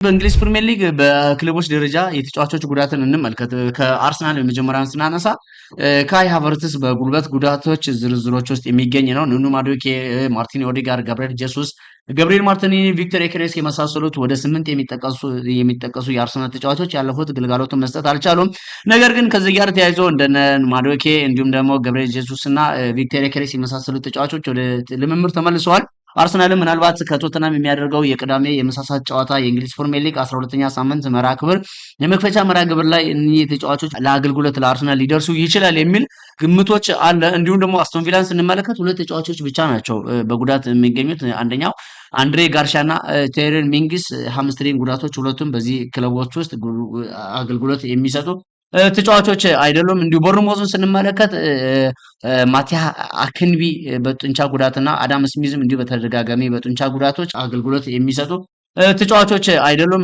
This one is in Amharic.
በእንግሊዝ ፕሪሚየር ሊግ በክለቦች ደረጃ የተጫዋቾች ጉዳትን እንመልከት። ከአርሰናል የመጀመሪያውን ስናነሳ ካይ ሃቨርትስ በጉልበት ጉዳቶች ዝርዝሮች ውስጥ የሚገኝ ነው። ኑኑ ማዱኬ፣ ማርቲን ኦዴጋርድ፣ ገብርኤል ጄሱስ፣ ገብርኤል ማርቲኔሊ፣ ቪክተር ዮኬሬስ የመሳሰሉት ወደ 8 የሚጠቀሱ የአርሰናል ተጫዋቾች ያለፉት ግልጋሎቱን መስጠት አልቻሉም። ነገር ግን ከዚህ ጋር ተያይዞ እንደነ ማዱኬ እንዲሁም ደግሞ ገብርኤል ጄሱስ እና ቪክተር ዮኬሬስ የመሳሰሉት ተጫዋቾች ወደ ልምምድ ተመልሰዋል። አርሰናል ምናልባት ከቶተናም የሚያደርገው የቅዳሜ የመሳሳት ጨዋታ የእንግሊዝ ፕሪሚየር ሊግ 12ኛ ሳምንት መርሃ ግብር የመክፈቻ መርሃ ግብር ላይ እነዚህ ተጫዋቾች ለአገልግሎት ለአርሰናል ሊደርሱ ይችላል የሚል ግምቶች አለ። እንዲሁም ደግሞ አስቶን ቪላን ስንመለከት ሁለት ተጫዋቾች ብቻ ናቸው በጉዳት የሚገኙት። አንደኛው አንድሬ ጋርሻና ቴረን ሚንግስ ሃምስትሪንግ ጉዳቶች፣ ሁለቱም በዚህ ክለቦች ውስጥ አገልግሎት የሚሰጡ ተጫዋቾች አይደሉም። እንዲሁ ቦርንሞዝን ስንመለከት ማቲያ አክንቢ በጡንቻ ጉዳትና አዳም ስሚዝም እንዲሁ በተደጋጋሚ በጡንቻ ጉዳቶች አገልግሎት የሚሰጡ ተጫዋቾች አይደሉም።